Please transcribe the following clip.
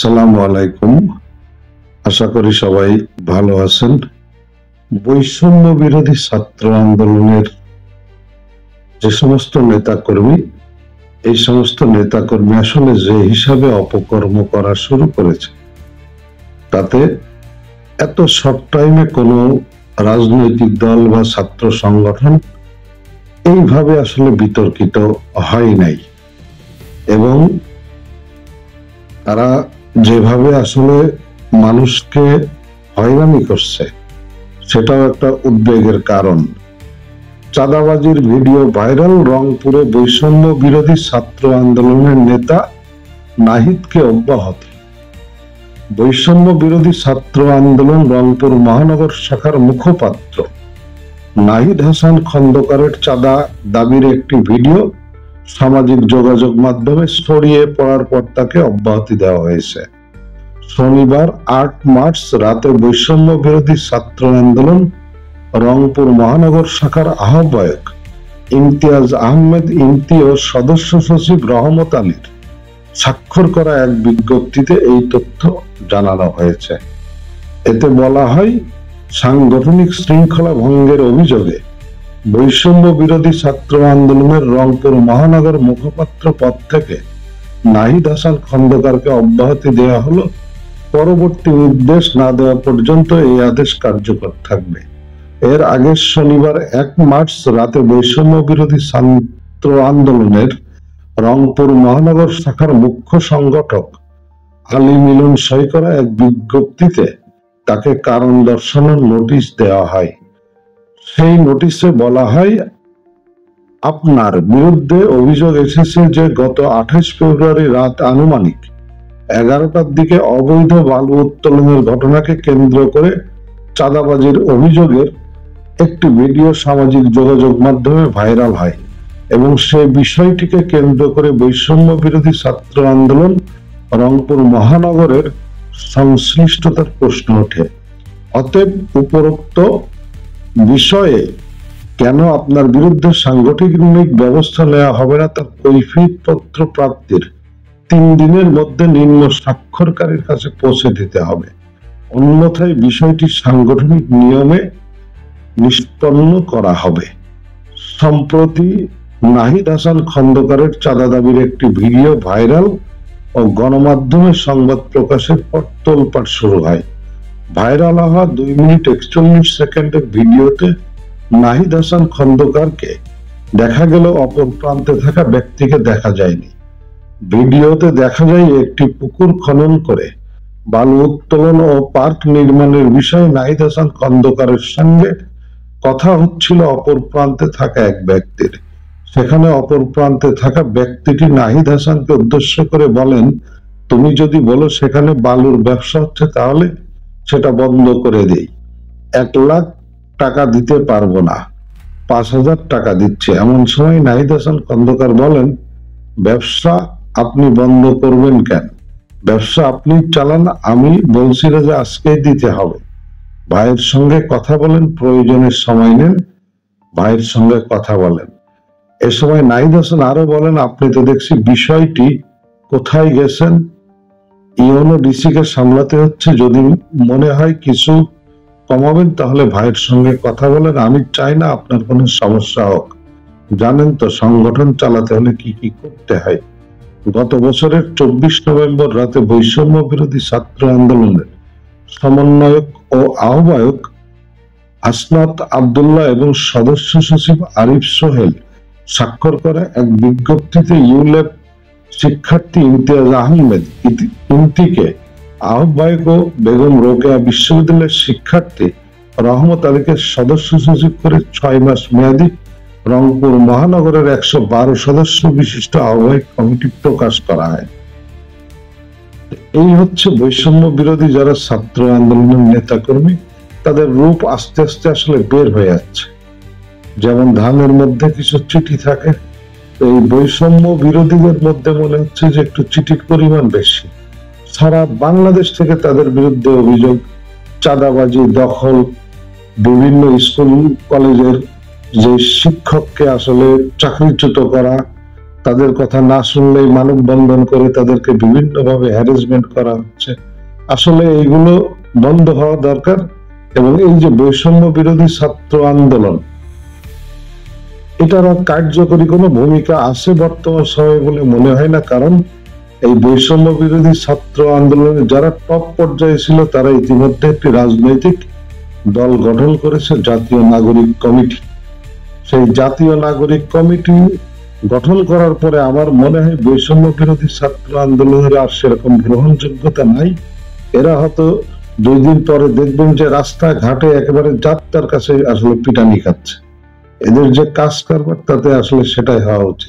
আসসালামু আলাইকুম। আশা করি সবাই ভালো আছেন। বৈষম্য বিরোধী ছাত্র আন্দোলনের যে সমস্ত নেতাকর্মী, এই সমস্ত নেতাকর্মী আসলে যে হিসাবে অপকর্ম করা শুরু করেছে, তাতে এত শর্ট টাইমে কোনো রাজনৈতিক দল বা ছাত্র সংগঠন এইভাবে আসলে বিতর্কিত হয় নাই। এবং তারা যেভাবে আসলে মানুষকে হয়রানি করছে, সেটাও একটা উদ্বেগের কারণ। চাঁদাবাজির ভিডিও ভাইরাল, রংপুরে বৈষম্য বিরোধী ছাত্র আন্দোলনের নেতা নাহিদকে অব্যাহত। বৈষম্য বিরোধী ছাত্র আন্দোলন রংপুর মহানগর শাখার মুখপাত্র নাহিদ হাসান খন্দকারের চাঁদা দাবির একটি ভিডিও সামাজিক যোগাযোগ মাধ্যমে ছড়িয়ে পড়ার পর তাকে অব্যাহতি দেওয়া হয়েছে। শনিবার ৮ মার্চ রাতে বৈষম্য বিরোধী ছাত্র আন্দোলন রংপুর মহানগর শাখার আহ্বায়ক ইমতিয়াজ আহমেদ ইমতি ও সদস্য সচিব রহমত আলীর স্বাক্ষর করা এক বিজ্ঞপ্তিতে এই তথ্য জানানো হয়েছে। এতে বলা হয়, সাংগঠনিক শৃঙ্খলা ভঙ্গের অভিযোগে বৈষম্য বিরোধী ছাত্র আন্দোলনের রংপুর মহানগর মুখপাত্র পদ থেকে নাহিদ হাসান খন্দকারকে অব্যাহতি দেওয়া হলো। পরবর্তী নির্দেশ না দেওয়া পর্যন্ত এই আদেশ কার্যকর থাকবে। এর আগে শনিবার ১ মার্চ রাতে বৈষম্য বিরোধী ছাত্র আন্দোলনের রংপুর মহানগর শাখার মুখ্য সংগঠক আলী মিলন সই করা এক বিজ্ঞপ্তিতে তাকে কারণ দর্শানোর নোটিশ দেওয়া হয়। সেই নোটিশে বলা হয়, আপনার বিরুদ্ধে অভিযোগ এসেছে যে গত ২৮ ফেব্রুয়ারি রাত আনুমানিক ১১টার দিকে অবৈধ বালু উত্তোলনের ঘটনাকে কেন্দ্র করে চাঁদাবাজির অভিযোগের একটি ভিডিও সামাজিক যোগাযোগ মাধ্যমে ভাইরাল হয় এবং সেই বিষয়টিকে কেন্দ্র করে বৈষম্য বিরোধী ছাত্র আন্দোলন রংপুর মহানগরের সংশ্লিষ্টতার প্রশ্ন ওঠে। অতএব উপরোক্ত বিষয়ে কেন আপনার বিরুদ্ধে সাংগঠনিক ব্যবস্থা নেওয়া হবে না, তার কৈফিয়ত পত্র প্রাপ্তির ৩ দিনের মধ্যে নিম্ন স্বাক্ষরকারীর কাছে পৌঁছে দিতে হবে। অন্যথায় বিষয়টি সাংগঠনিক নিয়মে নিষ্পন্ন করা হবে। সম্প্রতি নাহিদ হাসান খন্দকারের চাঁদা দাবির একটি ভিডিও ভাইরাল ও গণমাধ্যমে সংবাদ প্রকাশের পর তোলপাড় শুরু হয়। ভাইরাল হওয়া ২ মিনিট ৪১ সেকেন্ডের ভিডিওতে নাহিদ হাসান খন্দকারকে দেখা গেল, অপর প্রান্তে থাকা ব্যক্তিকে দেখা যায়নি। ভিডিওতে দেখা যায় একটি পুকুর খনন করে বালু উত্তোলন ও পার্ক নির্মাণের বিষয়ে নাহিদ হাসান খন্দকারের সঙ্গে কথা হচ্ছিল অপর প্রান্তে থাকা এক ব্যক্তির। সেখানে অপর প্রান্তে থাকা ব্যক্তিটি নাহিদ হাসানকে উদ্দেশ্য করে বলেন, তুমি যদি বলো সেখানে বালুর ব্যবসা হচ্ছে তাহলে সেটা বন্ধ করে দেই। ১ লাখ টাকা দিতে পারবো না, ৫,০০০ টাকা দিচ্ছে। এমন সময় নাহিদ হাসান খন্দকার বলেন, ব্যবসা আপনি বন্ধ করবেন কেন? ব্যবসা আপনি চালান, আমি বলছি না যে আজকেই দিতে হবে। ভাইয়ের সঙ্গে কথা বলেন, প্রয়োজনের সময় নেন, ভাইয়ের সঙ্গে কথা বলেন। এ সময় নাহিদ হাসান আরো বলেন, আপনি তো দেখছি বিষয়টি কোথায় গেছেন, ইউনো ডিসি কে সামলাতে হচ্ছে, যদি মনে হয় কিছু কমাবেন তাহলে ভাইয়ের সঙ্গে কথা বলেন, আমি চাই না আপনার কোনো সমস্যা হোক। জানেন তো সংগঠন চালাতে হলে কি কি করতে হয়। গত বছরের ২৪ নভেম্বর রাতে বৈষম্য বিরোধী ছাত্র আন্দোলনের সমন্বয়ক ও আহ্বায়ক আসনাত আব্দুল্লাহ এবং সদস্য সচিব আরিফ সোহেল স্বাক্ষর করা এক বিজ্ঞপ্তিতে ইউল্যাব শিক্ষার্থী ইমতিয়াজ আহমেদ ইমতিকে আহ্বায়ক ও বেগম রোকেয়া বিশ্ববিদ্যালয়ের শিক্ষার্থী রহমত আলীকে সদস্য সচিব করে ৬ মাস মেয়াদী রংপুর মহানগরের ১১২ সদস্য বিশিষ্ট আহ্বায়ক কমিটি প্রকাশ করা হয়। এই হচ্ছে বৈষম্য বিরোধী যারা ছাত্র আন্দোলনের নেতাকর্মী, তাদের রূপ আস্তে আস্তে আসলে বের হয়ে যাচ্ছে। যেমন ধানের মধ্যে কিছু চিঠি থাকে, এই বৈষম্য বিরোধীদের মধ্যে মনে হচ্ছে যে একটু চিঠির পরিমাণ বেশি। সারা বাংলাদেশ থেকে তাদের বিরুদ্ধে অভিযোগ, চাঁদাবাজি, দখল, বিভিন্ন স্কুল কলেজের যে শিক্ষককে আসলে চাকরিচ্যুত করা, তাদের কথা না শুনলেই মানববন্ধন করে তাদেরকে বিভিন্নভাবে হ্যারাসমেন্ট করা হচ্ছে। আসলে এইগুলো বন্ধ হওয়া দরকার এবং এই যে বৈষম্য বিরোধী ছাত্র আন্দোলন, এটার কার্যকরী কোনো ভূমিকা আছে বর্তমান সময়ে বলে মনে হয় না। কারণ এই বৈষম্য বিরোধী ছাত্র আন্দোলনে যারা টপ পর্যায়ে ছিল তারা ইতিমধ্যে একটি রাজনৈতিক দল গঠন করেছে, জাতীয় নাগরিক কমিটি। সেই জাতীয় নাগরিক কমিটি গঠন করার পরে আমার মনে হয় বৈষম্য বিরোধী ছাত্র আন্দোলনের আর সেরকম গ্রহণযোগ্যতা নাই। এরা হয়তো 2 দিন পরে দেখবেন যে রাস্তা ঘাটে একেবারে যাত্রার কাছে আসলে পিটানি খাচ্ছে। এদের যে কাজ করবার তাতে আসলে সেটাই হওয়া উচিত।